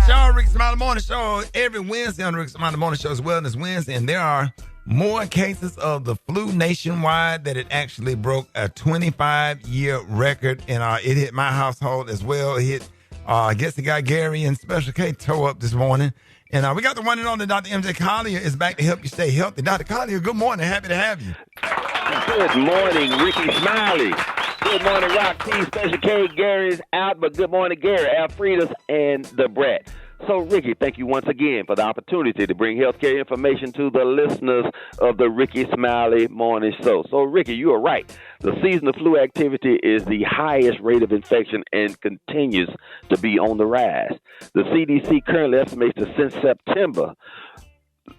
Show, Rickey Smiley Morning Show. Every Wednesday on the Rickey Smiley Morning Show is Wellness Wednesday, and there are more cases of the flu nationwide that it actually broke a 25-year record, and it hit my household as well. It hit, I guess it got Gary and Special K toe up this morning. And we got the one and only Dr. MJ Collier is back to help you stay healthy. Dr. Collier, good morning. Happy to have you. Good morning, Rickey Smiley. Good morning, Rock T. Special K. Gary's out, but good morning, Gary, Alfreda's, and the Brat. So, Rickey, thank you once again for the opportunity to bring healthcare information to the listeners of the Rickey Smiley Morning Show. So, Rickey, you are right. The seasonal flu activity is the highest rate of infection and continues to be on the rise. The CDC currently estimates that since September,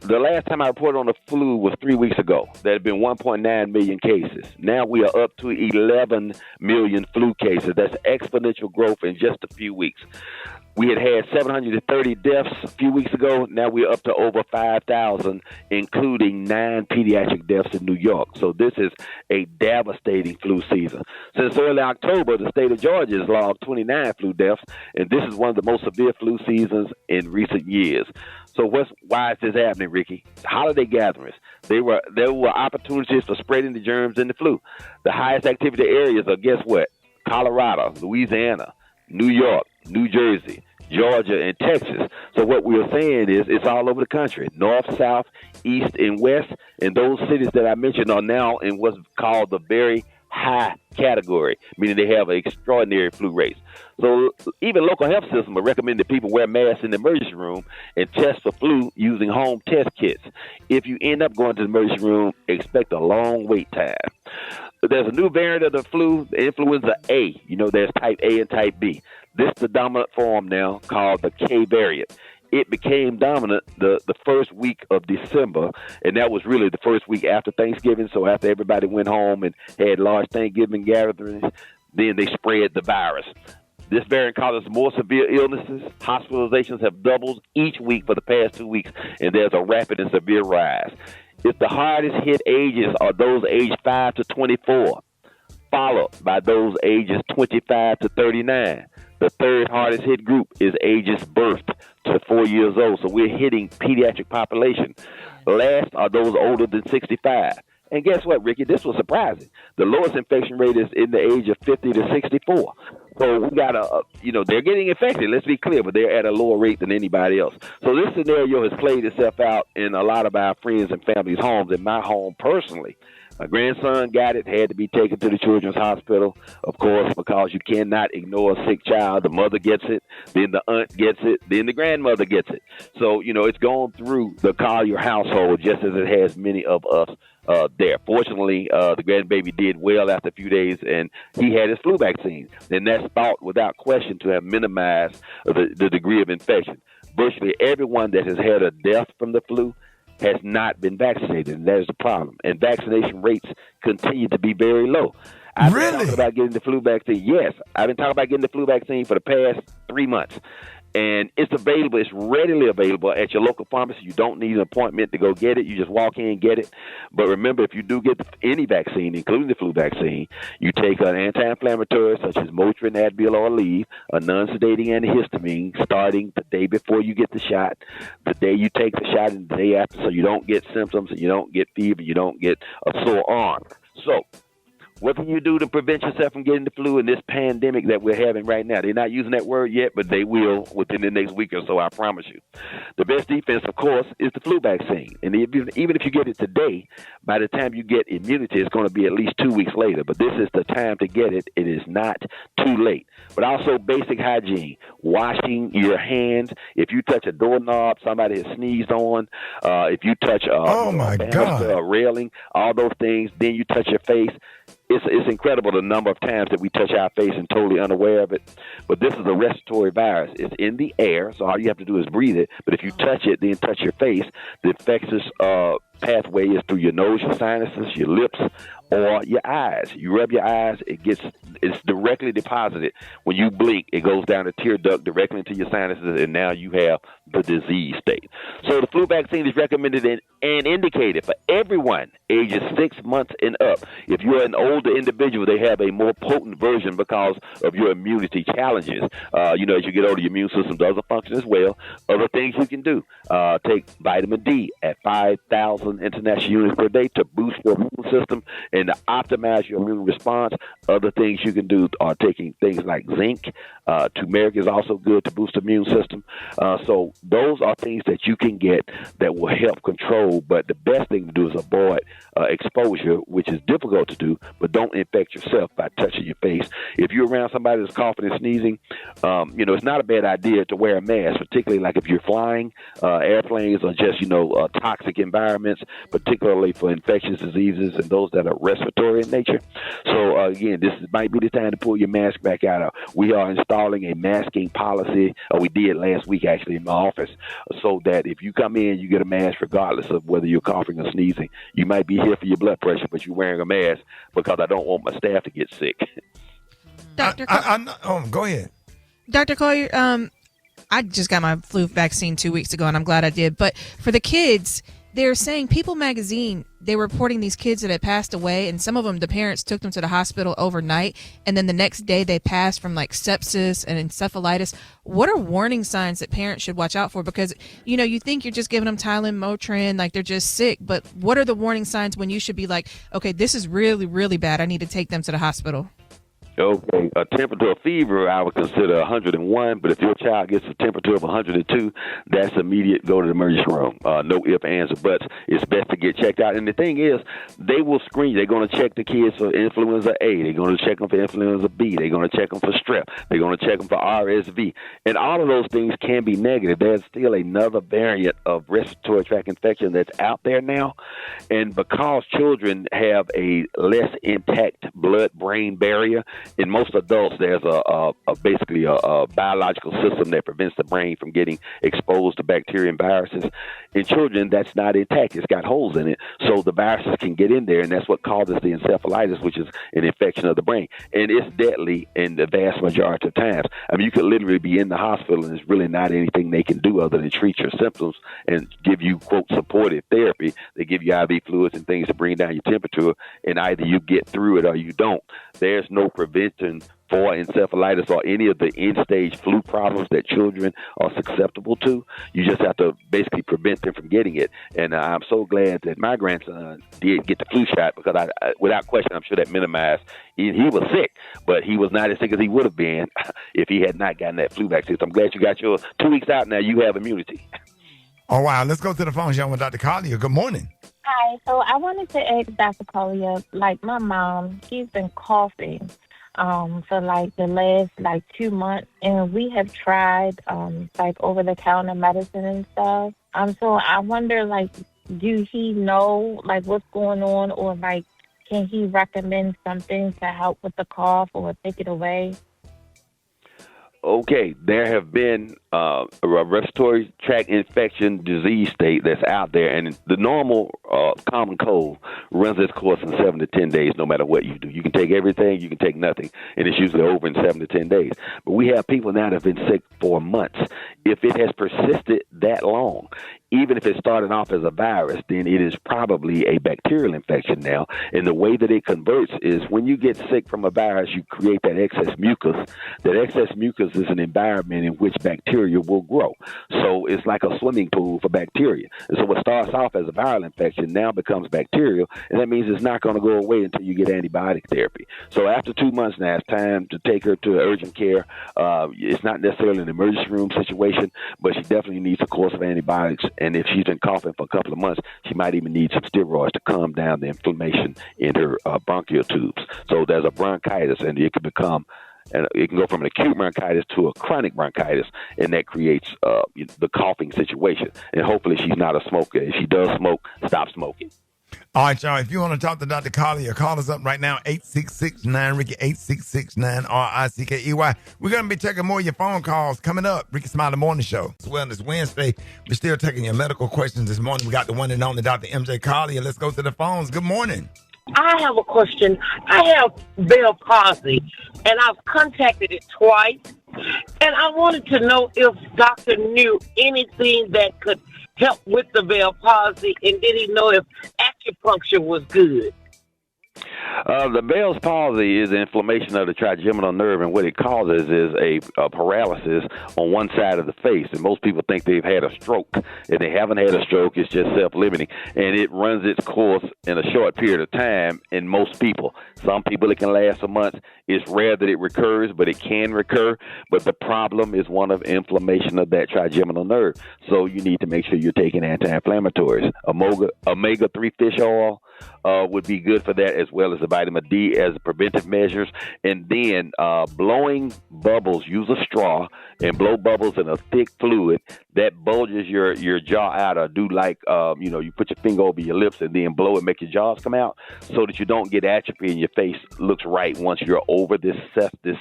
the last time I reported on the flu was 3 weeks ago. There had been 1.9 million cases. Now we are up to 11 million flu cases. That's exponential growth in just a few weeks. We had 730 deaths a few weeks ago. Now we're up to over 5,000, including 9 pediatric deaths in New York. So this is a devastating flu season. Since early October, the state of Georgia has logged 29 flu deaths, and this is one of the most severe flu seasons in recent years. So why is this happening, Rickey? Holiday gatherings. There were opportunities for spreading the germs in the flu. The highest activity areas are, guess what? Colorado, Louisiana, New York, New Jersey, Georgia, and Texas. So what we are saying is it's all over the country, north, south, east, and west. And those cities that I mentioned are now in what's called the very high category, meaning they have an extraordinary flu rates. So even local health systems are recommending that people wear masks in the emergency room and test for flu using home test kits. If you end up going to the emergency room, expect a long wait time. There's a new variant of the flu, the influenza A. You know, there's type A and type B. This is the dominant form now, called the K variant. It became dominant the first week of December, and that was really the first week after Thanksgiving. So after everybody went home and had large Thanksgiving gatherings, then they spread the virus. This variant causes more severe illnesses. Hospitalizations have doubled each week for the past 2 weeks, and there's a rapid and severe rise. It's the hardest hit ages are those aged 5 to 24, followed by those ages 25 to 39. The third hardest hit group is ages birth to 4 years old. So we're hitting pediatric population. Last are those older than 65. And guess what, Rickey? This was surprising. The lowest infection rate is in the age of 50 to 64. So we got they're getting infected, let's be clear, but they're at a lower rate than anybody else. So this scenario has played itself out in a lot of our friends and families' homes. In my home personally, my grandson got it, had to be taken to the children's hospital, of course, because you cannot ignore a sick child. The mother gets it, then the aunt gets it, then the grandmother gets it. So, it's gone through the Collier household just as it has many of us there. Fortunately, the grandbaby did well after a few days, and he had his flu vaccine. And that's thought, without question, to have minimized the degree of infection. Virtually everyone that has had a death from the flu has not been vaccinated, and that is the problem. And vaccination rates continue to be very low. I've been talking about getting the flu vaccine. Yes, I've been talking about getting the flu vaccine for the past 3 months. And it's available. It's readily available at your local pharmacy. You don't need an appointment to go get it. You just walk in and get it. But remember, if you do get any vaccine, including the flu vaccine, you take an anti-inflammatory such as Motrin, Advil, or Aleve, a non-sedating antihistamine starting the day before you get the shot, the day you take the shot, and the day after, so you don't get symptoms and you don't get fever, you don't get a sore arm. So what can you do to prevent yourself from getting the flu in this pandemic that we're having right now? They're not using that word yet, but they will within the next week or so, I promise you. The best defense, of course, is the flu vaccine. And even if you get it today, by the time you get immunity, it's going to be at least 2 weeks later. But this is the time to get it. It is not too late. But also basic hygiene, washing your hands. If you touch a doorknob somebody has sneezed on, if you touch a railing, all those things, then you touch your face. It's incredible the number of times that we touch our face and totally unaware of it. But this is a respiratory virus. It's in the air, so all you have to do is breathe it. But if you touch it, then touch your face, the infectious pathway is through your nose, your sinuses, your lips, or your eyes. You rub your eyes, it's directly deposited. When you blink, it goes down the tear duct directly into your sinuses, and now you have the disease state. So the flu vaccine is recommended and indicated for everyone ages 6 months and up. If you're an older individual, they have a more potent version because of your immunity challenges. As you get older, your immune system doesn't function as well. Other things you can do, take vitamin D at 5,000 international units per day to boost your immune system and to optimize your immune response. Other things you can do are taking things like zinc. Turmeric is also good to boost the immune system. So those are things that you can get that will help control, but the best thing to do is avoid exposure, which is difficult to do, but don't infect yourself by touching your face. If you're around somebody that's coughing and sneezing, it's not a bad idea to wear a mask, particularly like if you're flying. Airplanes are just, toxic environments, particularly for infectious diseases and those that are respiratory in nature. So, again, this might be the time to pull your mask back out. We are installing a masking policy, or we did last week actually in my office, so that if you come in, you get a mask regardless of whether you're coughing or sneezing. You might be here for your blood pressure, but you're wearing a mask because I don't want my staff to get sick. Dr. Go ahead. Dr. Collier, I just got my flu vaccine 2 weeks ago, and I'm glad I did. But for the kids, they're saying People Magazine, they're reporting these kids that had passed away, and some of them, the parents took them to the hospital overnight, and then the next day they passed from like sepsis and encephalitis. What are warning signs that parents should watch out for? Because, you think you're just giving them Tylenol, Motrin, like they're just sick, but what are the warning signs when you should be like, okay, this is really, really bad. I need to take them to the hospital? Okay, a temperature of fever I would consider 101, but if your child gets a temperature of 102, that's immediate, go to the emergency room. No ifs, ands, or buts. It's best to get checked out. And the thing is, they will screen. They're going to check the kids for influenza A. They're going to check them for influenza B. They're going to check them for strep. They're going to check them for RSV. And all of those things can be negative. There's still another variant of respiratory tract infection that's out there now. And because children have a less intact blood-brain barrier, in most adults, there's basically a biological system that prevents the brain from getting exposed to bacteria and viruses. In children, that's not intact. It's got holes in it, so the viruses can get in there, and that's what causes the encephalitis, which is an infection of the brain. And it's deadly in the vast majority of times. I mean, you could literally be in the hospital, and there's really not anything they can do other than treat your symptoms and give you, quote, supportive therapy. They give you IV fluids and things to bring down your temperature, and either you get through it or you don't. There's no prevention for encephalitis or any of the end-stage flu problems that children are susceptible to. You just have to basically prevent them from getting it. And I'm so glad that my grandson did get the flu shot, because I without question, I'm sure that minimized. He was sick, but he was not as sick as he would have been if he had not gotten that flu vaccine. So I'm glad you got yours. 2 weeks out now, you have immunity. Oh, wow. Let's go to the phone, John, with Dr. Collier. Good morning. Hi. So I wanted to ask Dr. Collier, like my mom, she's been coughing for like the last 2 months, and we have tried over-the-counter medicine and stuff. So I wonder, do he know what's going on, or can he recommend something to help with the cough or take it away? Okay, there have been a respiratory tract infection disease state that's out there, and the normal common cold runs its course in 7 to 10 days no matter what you do. You can take everything, you can take nothing, and it's usually over in 7 to 10 days. But we have people now that have been sick for months. If it has persisted that long, even if it started off as a virus, then it is probably a bacterial infection now. And the way that it converts is when you get sick from a virus, you create that excess mucus. That excess mucus is an environment in which bacteria will grow. So it's like a swimming pool for bacteria. And so what starts off as a viral infection now becomes bacterial, and that means it's not going to go away until you get antibiotic therapy. So after 2 months now, it's time to take her to urgent care. It's not necessarily an emergency room situation, but she definitely needs a course of antibiotics. And if she's been coughing for a couple of months, she might even need some steroids to calm down the inflammation in her bronchial tubes. So there's a bronchitis, and it can go from an acute bronchitis to a chronic bronchitis, and that creates the coughing situation. And hopefully she's not a smoker. If she does smoke, stop smoking. All right, y'all. If you want to talk to Dr. Collier, call us up right now, 866-9-RICKY, 866-9-RICKEY. We're going to be taking more of your phone calls coming up. Rickey Smiley Morning Show. It's Wellness Wednesday. We're still taking your medical questions this morning. We got the one and only Dr. MJ Collier. Let's go to the phones. Good morning. I have a question. I have Bell palsy, and I've contacted it twice, and I wanted to know if doctor knew anything that could help with the Bell palsy, and did he know if acupuncture was good? The Bell's palsy is inflammation of the trigeminal nerve, and what it causes is a paralysis on one side of the face. And most people think they've had a stroke. If they haven't had a stroke, it's just self-limiting, and it runs its course in a short period of time in most people. Some people, it can last for months. It's rare that it recurs, but it can recur. But the problem is one of inflammation of that trigeminal nerve. So you need to make sure you're taking anti-inflammatories. Omega-3 fish oil would be good for that, as well as the vitamin D as preventive measures. And then blowing bubbles, use a straw and blow bubbles in a thick fluid that bulges your jaw out, or do like, you put your finger over your lips and then blow it, make your jaws come out, so that you don't get atrophy and your face looks right once you're over this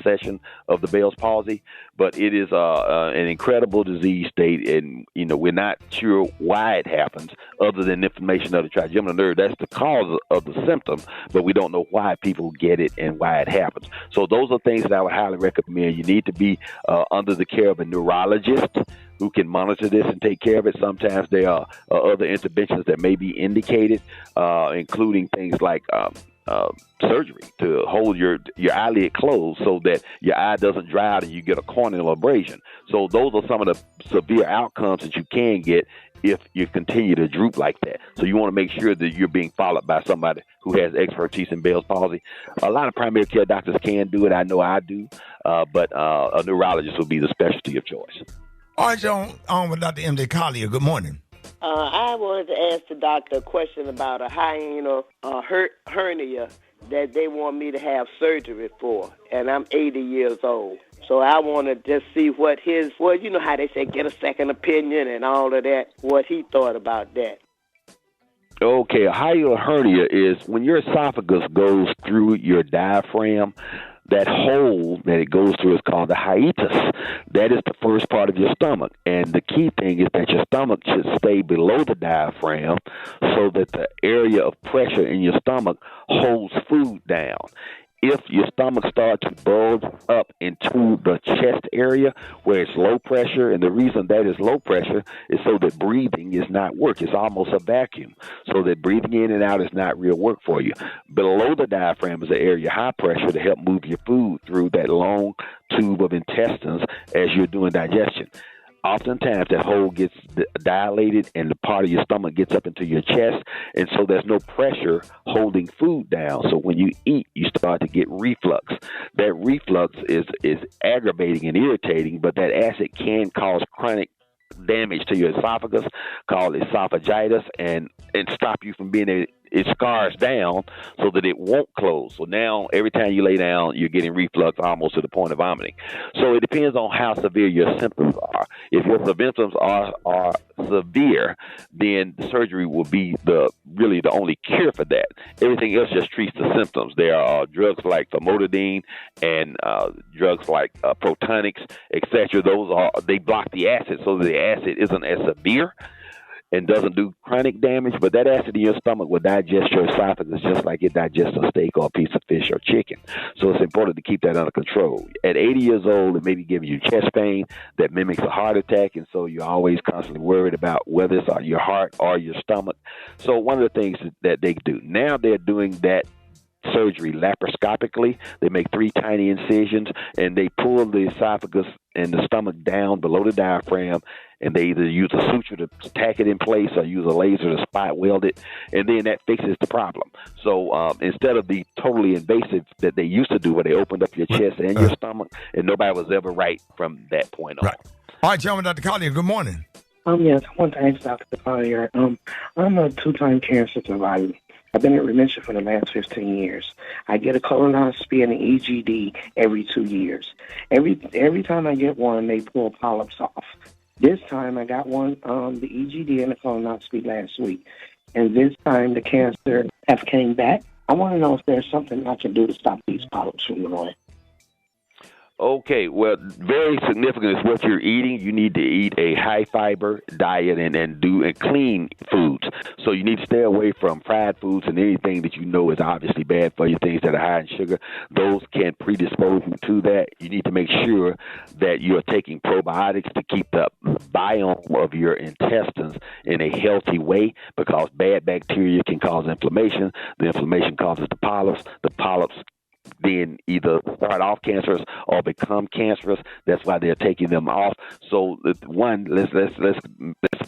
session of the Bell's palsy. But it is an incredible disease state, and we're not sure why it happens, other than inflammation of the trigeminal nerve. That's the cause of the symptom, but we don't know why people get it and why it happens. So those are things that I would highly recommend. You need to be under the care of a neurologist who can monitor this and take care of it. Sometimes there are other interventions that may be indicated, including things like surgery to hold your eyelid closed so that your eye doesn't dry out and you get a corneal abrasion. So those are some of the severe outcomes that you can get if you continue to droop like that. So you want to make sure that you're being followed by somebody who has expertise in Bell's palsy. A lot of primary care doctors can do it. I know I do, but a neurologist will be the specialty of choice. All right, y'all, on with Dr. MJ Collier. Good morning. I wanted to ask the doctor a question about a hyena hernia that they want me to have surgery for, and I'm 80 years old. So I want to just see what you know how they say, get a second opinion and all of that, what he thought about that. Okay, a hiatal hernia is when your esophagus goes through your diaphragm. That hole that it goes through is called the hiatus. That is the first part of your stomach. And the key thing is that your stomach should stay below the diaphragm so that the area of pressure in your stomach holds food down. If your stomach starts to bulge up into the chest area where it's low pressure, and the reason that is low pressure is so that breathing is not work. It's almost a vacuum, so that breathing in and out is not real work for you. Below the diaphragm is the area high pressure to help move your food through that long tube of intestines as you're doing digestion. Oftentimes that hole gets dilated and the part of your stomach gets up into your chest, and so there's no pressure holding food down. So when you eat, you start to get reflux. That reflux is aggravating and irritating, but that acid can cause chronic damage to your esophagus called esophagitis and stop you from being able it scars down so that it won't close. So now every time you lay down, you're getting reflux almost to the point of vomiting. So it depends on how severe your symptoms are. If your symptoms are severe, then the surgery will be really the only cure for that. Everything else just treats the symptoms. There are drugs like famotidine and drugs like Protonics, etc. They block the acid so that the acid isn't as severe and doesn't do chronic damage, but that acid in your stomach will digest your esophagus just like it digests a steak or a piece of fish or chicken. So it's important to keep that under control. At 80 years old, it may be giving you chest pain that mimics a heart attack, and so you're always constantly worried about whether it's your heart or your stomach. So one of the things that they do, now they're doing that surgery laparoscopically. They make 3 tiny incisions, and they pull the esophagus and the stomach down below the diaphragm, and they either use a suture to tack it in place or use a laser to spot weld it, and then that fixes the problem. So instead of the totally invasive that they used to do where they opened up your chest and your stomach, and nobody was ever right from that point on. Right. All right, gentlemen, Dr. Collier, good morning. Yes, I want to ask Dr. Collier. I'm a 2-time cancer survivor. I've been in remission for the last 15 years. I get a colonoscopy and an EGD every 2 years. Every time I get one, they pull polyps off. This time I got one, the EGD and the colonoscopy last week. and this time the cancer have came back. I want to know if there's something I can do to stop these polyps from growing. Okay, well, very significant is what you're eating. You need to eat a high fiber diet and clean foods. So you need to stay away from fried foods and anything that you know is obviously bad for you, things that are high in sugar. Those can predispose you to that. You need to make sure that you're taking probiotics to keep the biome of your intestines in a healthy way, because bad bacteria can cause inflammation. The inflammation causes the polyps. The polyps then either start off cancerous or become cancerous. That's why they're taking them off. So one, let's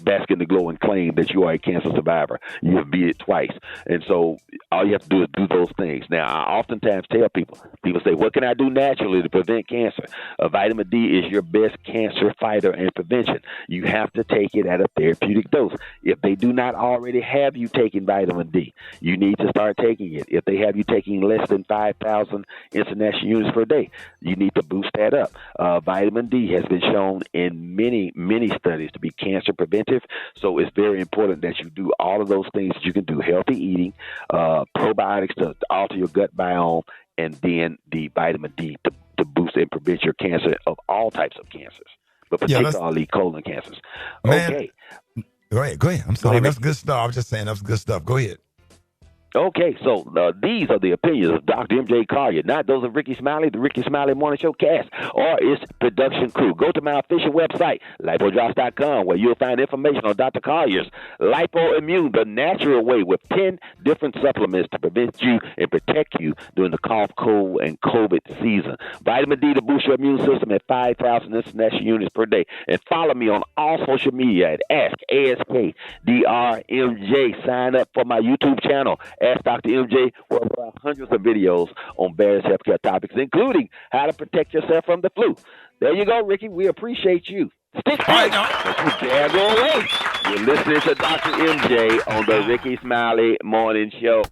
bask in the glow and claim that you are a cancer survivor. You've beat it twice. And so all you have to do is do those things. Now, I oftentimes tell people say, what can I do naturally to prevent cancer? Vitamin D is your best cancer fighter and prevention. You have to take it at a therapeutic dose. If they do not already have you taking vitamin D, you need to start taking it. If they have you taking less than 5,000 international units per day, you need to boost that up. Vitamin D has been shown in many studies to be cancer preventive, so it's very important that you do all of those things that you can do: healthy eating, probiotics to alter your gut biome, and then the vitamin D to boost and prevent your cancer of all types of cancers, but particularly colon cancers. Man, okay. Go ahead. I'm sorry. That's good stuff. I was just saying that's good stuff. Go ahead. Okay, so these are the opinions of Dr. M.J. Collier, not those of Rickey Smiley, the Rickey Smiley Morning Show cast, or its production crew. Go to my official website, lipodrops.com, where you'll find information on Dr. Collier's Lipoimmune, the natural way, with 10 different supplements to prevent you and protect you during the cough, cold, and COVID season. Vitamin D to boost your immune system at 5,000 international units per day. And follow me on all social media at AskDrMJ. Sign up for my YouTube channel, Ask Dr. MJ, where there are hundreds of videos on various healthcare topics, including how to protect yourself from the flu. There you go, Ricky. We appreciate you. Stick tight. Don't you dare go away. You're listening to Dr. MJ on the Rickey Smiley Morning Show.